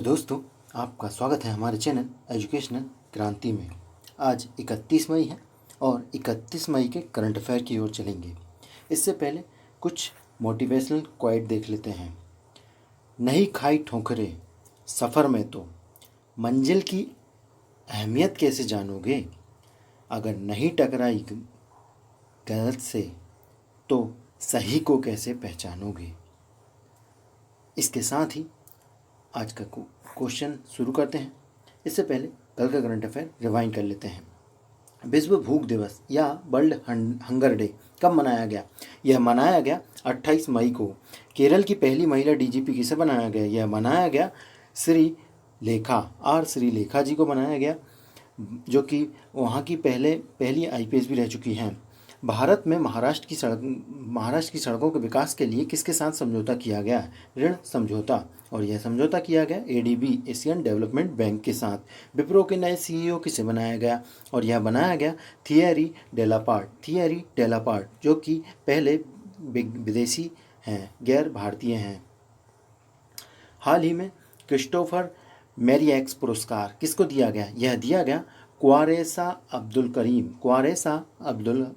दोस्तों, आपका स्वागत है हमारे चैनल एजुकेशनल क्रांति में। आज 31 मई है और 31 मई के करंट अफेयर की ओर चलेंगे। इससे पहले कुछ मोटिवेशनल क्वाइट देख लेते हैं। नहीं खाई ठोकरें सफ़र में तो मंजिल की अहमियत कैसे जानोगे। अगर नहीं टकराई गलत से तो सही को कैसे पहचानोगे। इसके साथ ही आज का क्वेश्चन शुरू करते हैं। इससे पहले कल का करंट अफेयर रिवाइंड कर लेते हैं। विश्व भूख दिवस या वर्ल्ड हंगर डे कब मनाया गया? यह मनाया गया 28 मई को। केरल की पहली महिला डीजीपी किसे बनाया गया? यह मनाया गया श्री लेखा जी को बनाया गया, जो कि वहाँ की पहली आईपीएस भी रह चुकी हैं। भारत में महाराष्ट्र की सड़कों के विकास के लिए किसके साथ समझौता किया गया? ऋण समझौता। और यह समझौता किया गया एडीबी एशियन डेवलपमेंट बैंक के साथ। विप्रो के नए सीईओ किसे बनाया गया? और यह बनाया गया थियरी डेलापार्ट, जो कि पहले विदेशी हैं, गैर भारतीय हैं। हाल ही में क्रिस्टोफर मैरियक्स पुरस्कार किसको दिया गया? यह दिया गया क्वारेसा अब्दुल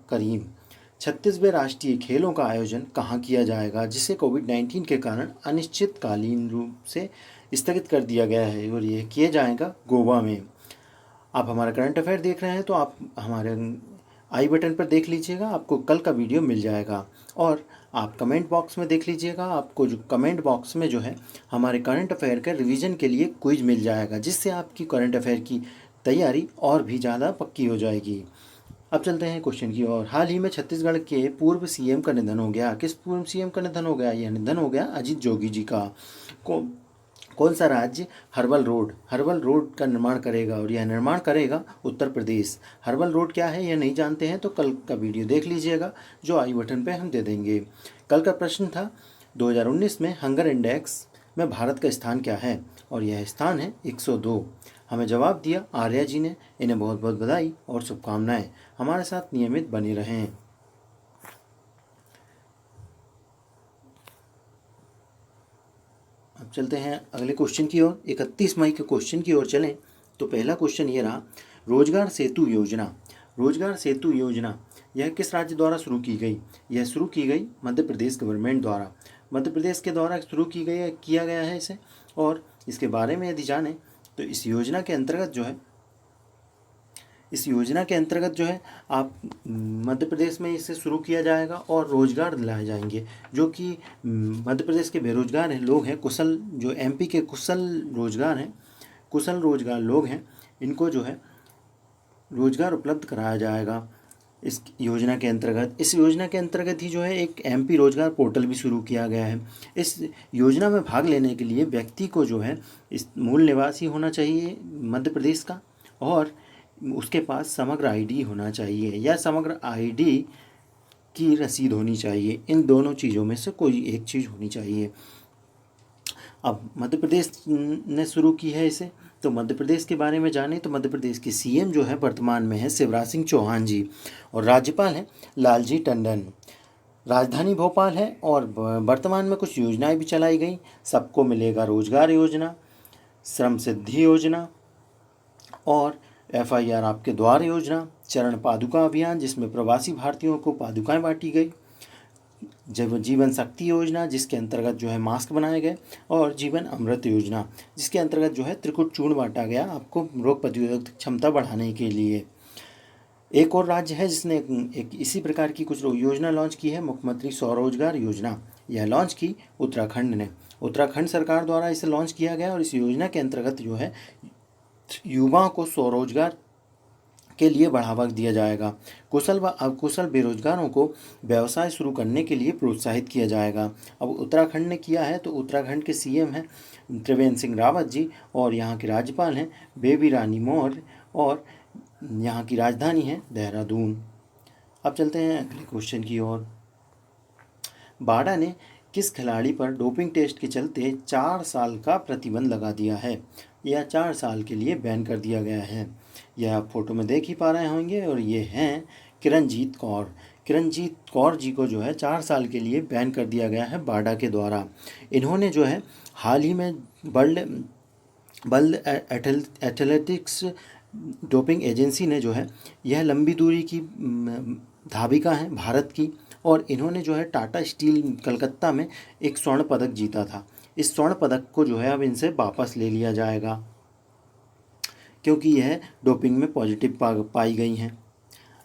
करीम। 36वें राष्ट्रीय खेलों का आयोजन कहाँ किया जाएगा, जिसे कोविड-19 के कारण अनिश्चितकालीन रूप से स्थगित कर दिया गया है, और यह किया जाएगा गोवा में। आप हमारा करंट अफेयर देख रहे हैं तो आप हमारे आई बटन पर देख लीजिएगा, आपको कल का वीडियो मिल जाएगा। और आप कमेंट बॉक्स में देख लीजिएगा, आपको जो कमेंट बॉक्स में जो है हमारे करंट अफेयर का रिवीजन के लिए क्विज मिल जाएगा, जिससे आपकी करंट अफेयर की तैयारी और भी ज़्यादा पक्की हो जाएगी। अब चलते हैं क्वेश्चन की ओर। हाल ही में छत्तीसगढ़ के पूर्व सीएम का निधन हो गया। किस पूर्व सीएम का निधन हो गया? यह निधन हो गया अजीत जोगी जी का। कौन सा राज्य हर्बल रोड का निर्माण करेगा? और यह निर्माण करेगा उत्तर प्रदेश। हर्बल रोड क्या है यह नहीं जानते हैं तो कल का वीडियो देख लीजिएगा, जो आई बटन पे हम दे देंगे। कल का प्रश्न था 2019 में हंगर इंडेक्स में भारत का स्थान क्या है? और यह स्थान है 102। हमें जवाब दिया आर्या जी ने। इन्हें बहुत बहुत बधाई और शुभकामनाएं। हमारे साथ नियमित बने रहें। अब चलते हैं अगले क्वेश्चन की ओर। 31 मई के क्वेश्चन की ओर चलें तो पहला क्वेश्चन ये रहा, रोजगार सेतु योजना यह किस राज्य द्वारा शुरू की गई? यह शुरू की गई मध्य प्रदेश गवर्नमेंट द्वारा। मध्य प्रदेश के द्वारा शुरू किया गया है इसे। और इसके बारे में यदि जानें तो इस योजना के अंतर्गत जो है आप मध्य प्रदेश में इसे शुरू किया जाएगा और रोज़गार दिलाए जाएंगे, जो कि मध्य प्रदेश के बेरोजगार लोग हैं, जो एमपी के कुशल रोजगार लोग हैं, इनको जो है रोजगार उपलब्ध कराया जाएगा इस योजना के अंतर्गत। इस योजना के अंतर्गत ही जो है एक एमपी रोजगार पोर्टल भी शुरू किया गया है। इस योजना में भाग लेने के लिए व्यक्ति को जो है इस मूल निवासी होना चाहिए मध्य प्रदेश का, और उसके पास समग्र आईडी होना चाहिए या समग्र आईडी की रसीद होनी चाहिए। इन दोनों चीज़ों में से कोई एक चीज़ होनी चाहिए। अब मध्य प्रदेश ने शुरू की है इसे, तो मध्य प्रदेश के बारे में जाने तो मध्य प्रदेश के सीएम जो है वर्तमान में है शिवराज सिंह चौहान जी, और राज्यपाल हैं लालजी टंडन। राजधानी भोपाल है और वर्तमान में कुछ योजनाएं भी चलाई गई। सबको मिलेगा रोजगार योजना, श्रम सिद्धि योजना और FIR आपके द्वार योजना, चरण पादुका अभियान जिसमें प्रवासी भारतीयों को पादुकाएं बांटी गई, जीवन शक्ति योजना जिसके अंतर्गत जो है मास्क बनाए गए, और जीवन अमृत योजना जिसके अंतर्गत जो है त्रिकुट चूर्ण बांटा गया आपको रोग प्रतिरोधक क्षमता बढ़ाने के लिए। एक और राज्य है जिसने एक इसी प्रकार की कुछ योजना लॉन्च की है, मुख्यमंत्री स्वरोजगार योजना। यह लॉन्च की उत्तराखंड ने। उत्तराखंड सरकार द्वारा इसे लॉन्च किया गया और इस योजना के अंतर्गत जो है युवाओं को स्वरोजगार के लिए बढ़ावा दिया जाएगा। कुशल व अकुशल बेरोजगारों को व्यवसाय शुरू करने के लिए प्रोत्साहित किया जाएगा। अब उत्तराखंड ने किया है तो उत्तराखंड के सीएम हैं त्रिवेंद्र सिंह रावत जी, और यहाँ के राज्यपाल हैं बेबी रानी मौर्य, और यहाँ की राजधानी है देहरादून। अब चलते हैं अगले क्वेश्चन की ओर। बाडा ने किस खिलाड़ी पर डोपिंग टेस्ट के चलते 4 साल का प्रतिबंध लगा दिया है? यह 4 साल के लिए बैन कर दिया गया है। यह आप फोटो में देख ही पा रहे होंगे, और ये हैं किरणजीत कौर जी को जो है 4 साल के लिए बैन कर दिया गया है बाडा के द्वारा। इन्होंने जो है हाल ही में वर्ल्ड एथलेटिक्स डोपिंग एजेंसी ने जो है यह लंबी दूरी की धाविका है भारत की, और इन्होंने जो है टाटा स्टील कलकत्ता में एक स्वर्ण पदक जीता था। इस स्वर्ण पदक को जो है अब इनसे वापस ले लिया जाएगा, क्योंकि यह डोपिंग में पॉजिटिव पाई गई हैं।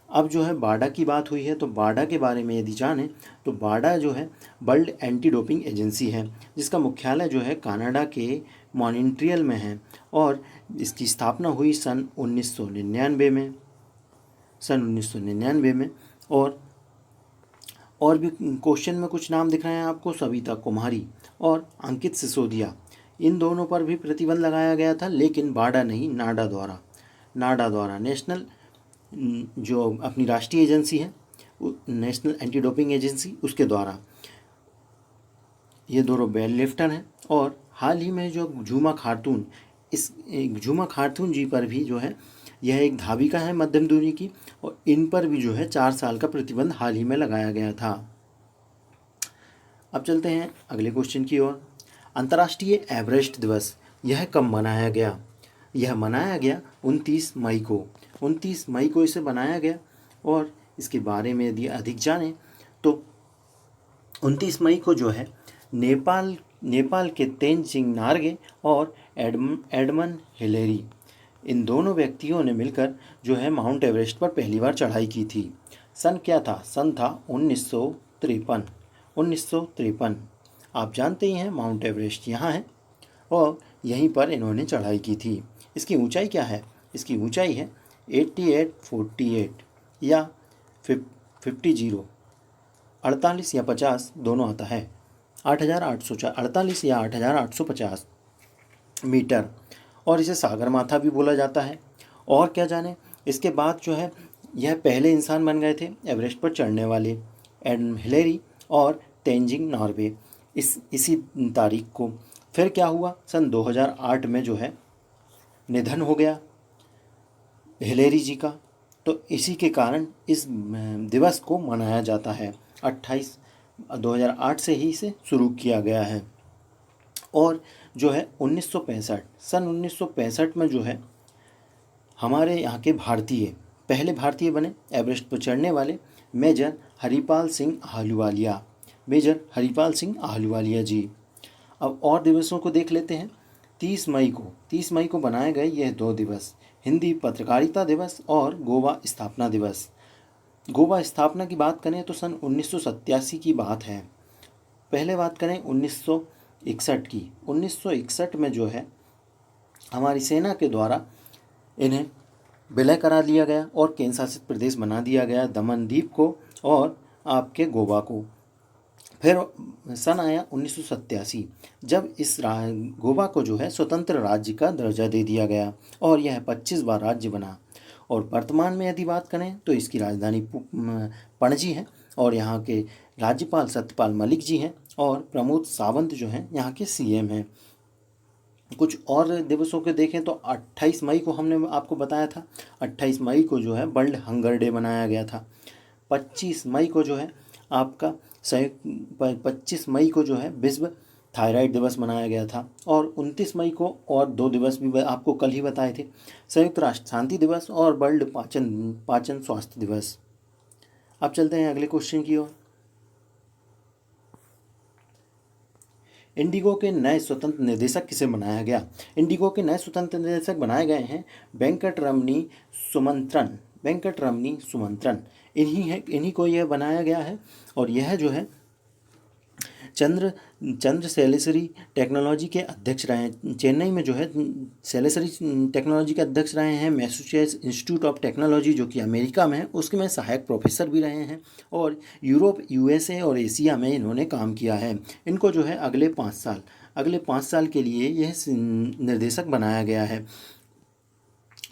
अब जो है बाडा की बात हुई है, तो बाडा के बारे में यदि जानें तो बाडा जो है वर्ल्ड एंटी डोपिंग एजेंसी है, जिसका मुख्यालय जो है कनाडा के मॉन्ट्रियल में है, और इसकी स्थापना हुई सन 1999 में। और भी क्वेश्चन में कुछ नाम दिख रहे हैं आपको, सविता कुमारी और अंकित सिसोदिया, इन दोनों पर भी प्रतिबंध लगाया गया था, लेकिन बाडा नहीं, नाडा द्वारा नेशनल जो अपनी राष्ट्रीय एजेंसी है, नेशनल एंटी डोपिंग एजेंसी, उसके द्वारा। ये दोनों वेट लिफ्टर हैं। और हाल ही में जो झूमा खातून जी पर भी जो है यह एक धाविका है मध्यम दूरी की, और इन पर भी जो है 4 साल का प्रतिबंध हाल ही में लगाया गया था। अब चलते हैं अगले क्वेश्चन की ओर। अंतर्राष्ट्रीय एवरेस्ट दिवस यह कब मनाया गया? यह मनाया गया 29 मई को। 29 मई को इसे बनाया गया, और इसके बारे में यदि अधिक जानें तो 29 मई को जो है नेपाल के तेनजिंग नार्गे और एडमंड हिलेरी, इन दोनों व्यक्तियों ने मिलकर जो है माउंट एवरेस्ट पर पहली बार चढ़ाई की थी। सन क्या था? सन था 1953। आप जानते ही हैं माउंट एवरेस्ट यहाँ है, और यहीं पर इन्होंने चढ़ाई की थी। इसकी ऊंचाई क्या है? इसकी ऊंचाई है 8848 या 50, 48 या 50 दोनों आता है, 8848 या 8850 मीटर, और इसे सागरमाथा भी बोला जाता है। और क्या जाने, इसके बाद जो है यह पहले इंसान बन गए थे एवरेस्ट पर चढ़ने वाले, एडम हिलेरी और तेनजिंग नॉर्वे, इसी तारीख को। फिर क्या हुआ? सन 2008 में जो है निधन हो गया हिलेरी जी का, तो इसी के कारण इस दिवस को मनाया जाता है। 2008 से ही इसे शुरू किया गया है। और जो है 1965, सन 1965 में जो है हमारे यहाँ के पहले भारतीय बने एवरेस्ट पर चढ़ने वाले मेजर हरिपाल सिंह आहलूवालिया जी। अब और दिवसों को देख लेते हैं। 30 मई को बनाए गए यह 2 दिवस, हिंदी पत्रकारिता दिवस और गोवा स्थापना दिवस। गोवा स्थापना की बात करें तो सन 1987 की बात है। पहले बात करें 1961 की। 1961 में जो है हमारी सेना के द्वारा इन्हें विलय करा लिया गया और केंद्र शासित प्रदेश बना दिया गया दमन द्वीप को और आपके गोवा को। फिर सन आया 1987, जब इस गोवा को जो है स्वतंत्र राज्य का दर्जा दे दिया गया और यह 25 बार राज्य बना। और वर्तमान में यदि बात करें तो इसकी राजधानी पणजी है, और यहाँ के राज्यपाल सत्यपाल मलिक जी हैं, और प्रमोद सावंत जो हैं यहाँ के सीएम हैं। कुछ और दिवसों के देखें तो 28 मई को हमने आपको बताया था, 28 मई को जो है वर्ल्ड हंगर डे मनाया गया था। 25 मई को जो है आपका 25 मई को जो है विश्व थायराइड दिवस मनाया गया था, और 29 मई को और 2 दिवस भी आपको कल ही बताए थे, संयुक्त राष्ट्र शांति दिवस और वर्ल्ड पाचन स्वास्थ्य दिवस। अब चलते हैं अगले क्वेश्चन की ओर। इंडिगो के नए स्वतंत्र निर्देशक किसे बनाया गया? इंडिगो के नए स्वतंत्र निर्देशक बनाए गए हैं वेंकटरमणी सुमंत्रन। इन्हीं को यह बनाया गया है, और यह जो है चंद्र सेलेसरी टेक्नोलॉजी के अध्यक्ष रहे हैं। चेन्नई में जो है सेलेसरी टेक्नोलॉजी के अध्यक्ष रहे हैं। मैसेच्यूसेट्स इंस्टीट्यूट ऑफ टेक्नोलॉजी जो कि अमेरिका में है उसके में सहायक प्रोफेसर भी रहे हैं, और यूरोप, यूएसए और एशिया में इन्होंने काम किया है। इनको जो है अगले 5 साल के लिए यह निर्देशक बनाया गया है।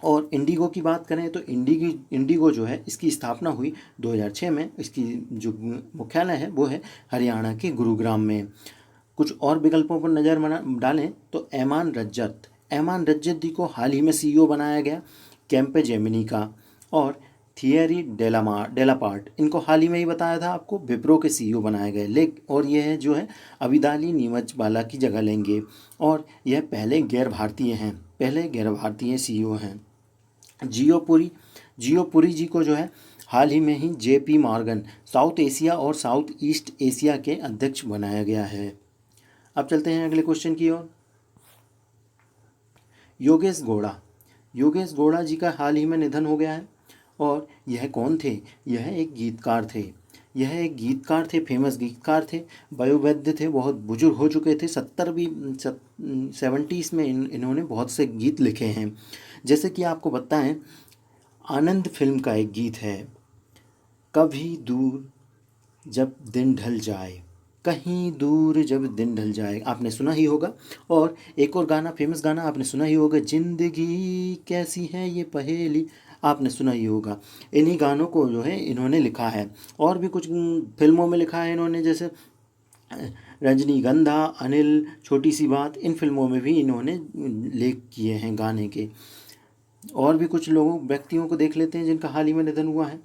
और इंडिगो की बात करें तो इंडिगो जो है इसकी स्थापना हुई 2006 में। इसकी जो मुख्यालय है वो है हरियाणा के गुरुग्राम में। कुछ और विकल्पों पर नज़र डालें तो ऐमान रज्जत जी को हाल ही में सीईओ बनाया गया कैम्पेजेमिनी का, और थियरी डेलापार्ट, इनको हाल ही में ही बताया था आपको, विप्रो के सीईओ बनाए गए। और यह है जो है अविदाली नीमचवाला की जगह लेंगे, और यह पहले गैर भारतीय सीईओ हैं। जियोपुरी जी को जो है हाल ही में ही जेपी मॉर्गन साउथ एशिया और साउथ ईस्ट एशिया के अध्यक्ष बनाया गया है। अब चलते हैं अगले क्वेश्चन की ओर। योगेश गौड़ा जी का हाल ही में निधन हो गया है। और यह कौन थे? यह एक गीतकार थे, फेमस गीतकार थे, वयोवृद्ध थे, बहुत बुजुर्ग हो चुके थे। 70s में इन्होंने बहुत से गीत लिखे हैं। जैसे कि आपको बताएं, आनंद फिल्म का एक गीत है, कभी दूर जब दिन ढल जाए, कहीं दूर जब दिन ढल जाए, आपने सुना ही होगा। और एक और गाना, फेमस गाना आपने सुना ही होगा, जिंदगी कैसी है ये पहेली, आपने सुना ही होगा। इन्हीं गानों को जो है इन्होंने लिखा है। और भी कुछ फिल्मों में लिखा है इन्होंने, जैसे रजनीगंधा, अनिल, छोटी सी बात, इन फिल्मों में भी इन्होंने लेख किए हैं गाने के। और भी कुछ व्यक्तियों को देख लेते हैं जिनका हाल ही में निधन हुआ है।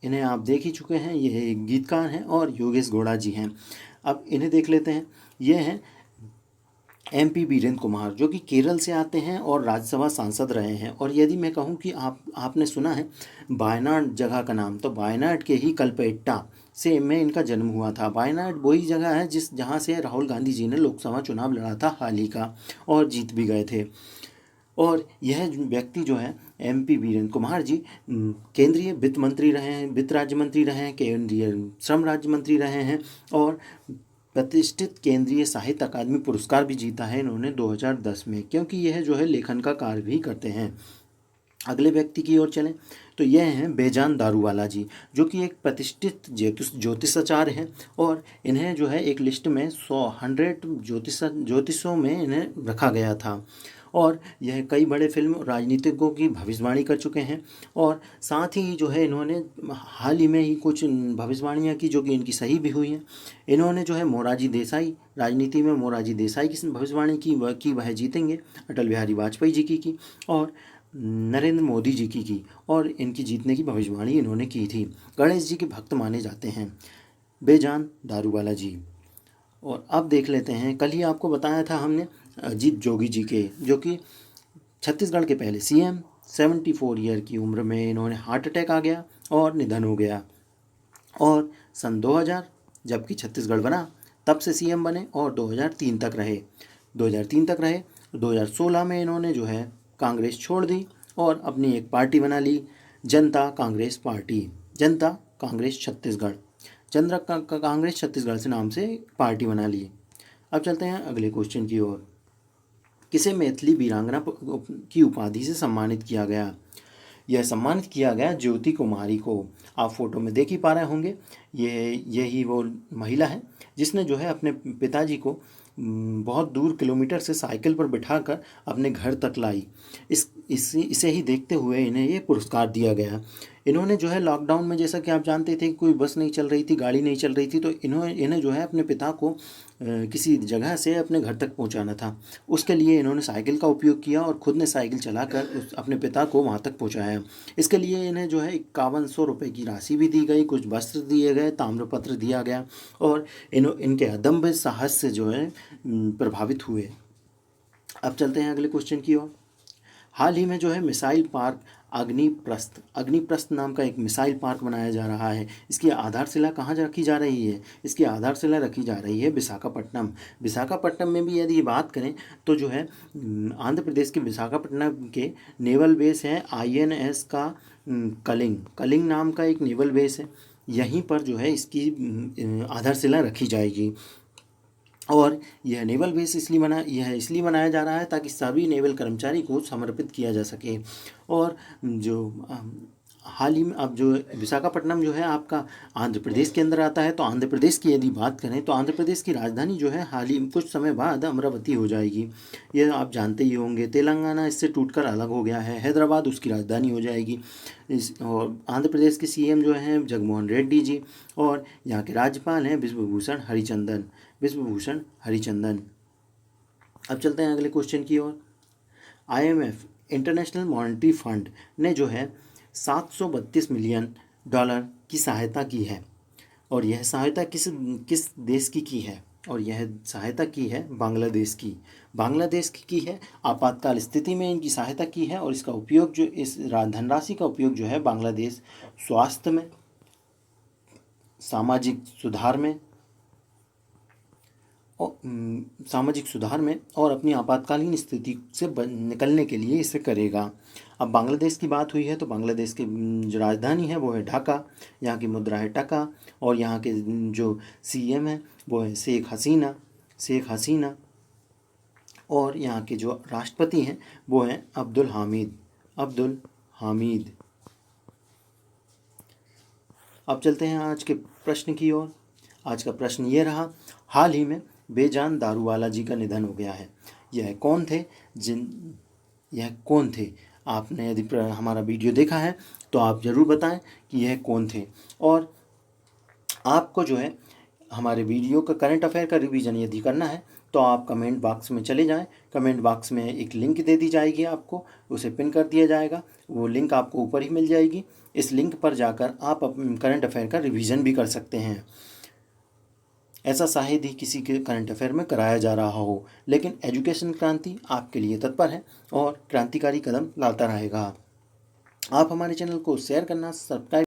इन्हें आप देख ही चुके हैं, यह एक गीतकार हैं और योगेश गौड़ा जी हैं। अब इन्हें देख लेते हैं। ये हैं MP वीरेंद्र कुमार, जो कि केरल से आते हैं और राज्यसभा सांसद रहे हैं। और यदि मैं कहूं कि आपने सुना है वायनाड जगह का नाम, तो वायनाड के ही कल्पेट्टा से में इनका जन्म हुआ था। वायनाड वही जगह है जहाँ से राहुल गांधी जी ने लोकसभा चुनाव लड़ा था हाल ही का, और जीत भी गए थे। और यह व्यक्ति जो है MP वीरेंद्र कुमार जी केंद्रीय वित्त मंत्री रहे हैं, वित्त राज्य मंत्री रहे हैं, केंद्रीय श्रम राज्य मंत्री रहे हैं, और प्रतिष्ठित केंद्रीय साहित्य अकादमी पुरस्कार भी जीता है इन्होंने 2010 में, क्योंकि यह जो है लेखन का कार्य भी करते हैं। अगले व्यक्ति की ओर चलें तो यह हैं बेजान दारूवाला जी, जो कि एक प्रतिष्ठित ज्योतिषाचार्य हैं। और इन्हें जो है एक लिस्ट में 100 ज्योतिषों में इन्हें रखा गया था। और यह कई बड़े फिल्म राजनीतिज्ञों की भविष्यवाणी कर चुके हैं। और साथ ही जो है इन्होंने हाल ही में ही कुछ भविष्यवाणियाँ की जो कि इनकी सही भी हुई हैं। इन्होंने जो है मोरारजी देसाई, राजनीति में मोरारजी देसाई की भविष्यवाणी की, वह जीतेंगे, अटल बिहारी वाजपेयी जी की और नरेंद्र मोदी जी की, और इनकी जीतने की भविष्यवाणी इन्होंने की थी। गणेश जी के भक्त माने जाते हैं बेजान दारूवाला जी। और अब देख लेते हैं, कल ही आपको बताया था हमने अजीत जोगी जी के, जो कि छत्तीसगढ़ के पहले CM, 74 ईयर की उम्र में इन्होंने हार्ट अटैक आ गया और निधन हो गया। और सन 2000 जबकि छत्तीसगढ़ बना तब से CM बने और 2003 तक रहे। 2016 में इन्होंने जो है कांग्रेस छोड़ दी और अपनी एक पार्टी बना ली, जनता कांग्रेस पार्टी, जनता कांग्रेस छत्तीसगढ़, कांग्रेस छत्तीसगढ़ से नाम से पार्टी बना ली। अब चलते हैं अगले क्वेश्चन की ओर। किसे मैथिली वीरांगना की उपाधि से सम्मानित किया गया? यह सम्मानित किया गया ज्योति कुमारी को। आप फोटो में देख ही पा रहे होंगे, यही वो महिला है जिसने जो है अपने पिताजी को बहुत दूर किलोमीटर से साइकिल पर बिठाकर अपने घर तक लाई। इसे ही देखते हुए इन्हें ये पुरस्कार दिया गया। इन्होंने जो है लॉकडाउन में, जैसा कि आप जानते थे, कोई बस नहीं चल रही थी, गाड़ी नहीं चल रही थी, तो इन्हें जो है अपने पिता को किसी जगह से अपने घर तक पहुंचाना था। उसके लिए इन्होंने साइकिल का उपयोग किया और खुद ने साइकिल चलाकर अपने पिता को वहां तक पहुंचाया। इसके लिए इन्हें जो है 5100 रुपये की राशि भी दी गई, कुछ वस्त्र दिए गए, ताम्रपत्र दिया गया, और इनके अदम्य साहस से जो है प्रभावित हुए। अब चलते हैं अगले क्वेश्चन की ओर। हाल ही में जो है मिसाइल पार्क अग्निप्रस्थ नाम का एक मिसाइल पार्क बनाया जा रहा है। इसकी आधारशिला कहाँ रखी जा रही है? इसकी आधारशिला रखी जा रही है विशाखापट्टनम में भी। यदि बात करें तो जो है आंध्र प्रदेश के विशाखापट्टनम के नेवल बेस है INS का कलिंग नाम का एक नेवल बेस है। यहीं पर जो है इसकी आधारशिला रखी जाएगी। और यह नेवल बेस इसलिए बनाया जा रहा है ताकि सभी नेवल कर्मचारी को समर्पित किया जा सके। और जो हाल ही में अब जो विशाखापट्टनम जो है आपका आंध्र प्रदेश के अंदर आता है, तो आंध्र प्रदेश की यदि बात करें तो आंध्र प्रदेश की राजधानी जो है हाल ही कुछ समय बाद अमरावती हो जाएगी। ये आप जानते ही होंगे। तेलंगाना इससे टूटकर अलग हो गया है, हैदराबाद उसकी राजधानी हो जाएगी। और आंध्र प्रदेश के CM जो हैं जगनमोहन रेड्डी जी, और यहाँ के राज्यपाल हैं विश्वभूषण हरिचंदन। अब चलते हैं अगले क्वेश्चन की ओर। IMF इंटरनेशनल मॉनेटरी फंड ने जो है 732 मिलियन डॉलर की सहायता की है। और यह सहायता किस किस देश की है? और यह सहायता की है बांग्लादेश की। बांग्लादेश की है। आपातकाल स्थिति में इनकी सहायता की है और इसका उपयोग जो इस धनराशि का उपयोग जो है बांग्लादेश स्वास्थ्य में, सामाजिक सुधार में और और अपनी आपातकालीन स्थिति से निकलने के लिए इसे करेगा। अब बांग्लादेश की बात हुई है तो बांग्लादेश की जो राजधानी है वो है ढाका, यहाँ की मुद्रा है टका और यहाँ के जो सीएम है वो है शेख हसीना और यहाँ के जो राष्ट्रपति हैं वो हैं अब्दुल हामिद। अब चलते हैं आज के प्रश्न की ओर। आज का प्रश्न ये रहा, हाल ही में बेजान दारूवाला जी का निधन हो गया है। यह कौन थे? आपने यदि हमारा वीडियो देखा है तो आप ज़रूर बताएं कि यह कौन थे। और आपको जो है हमारे वीडियो का करंट अफेयर का रिवीजन यदि करना है तो आप कमेंट बॉक्स में चले जाएं। कमेंट बॉक्स में एक लिंक दे दी जाएगी, आपको उसे पिन कर दिया जाएगा। वो लिंक आपको ऊपर ही मिल जाएगी। इस लिंक पर जाकर आप करंट अफेयर का रिवीजन भी कर सकते हैं। ऐसा शायद ही किसी के करंट अफेयर में कराया जा रहा हो, लेकिन एजुकेशन क्रांति आपके लिए तत्पर है और क्रांतिकारी कदम लाता रहेगा। आप हमारे चैनल को शेयर करना, सब्सक्राइब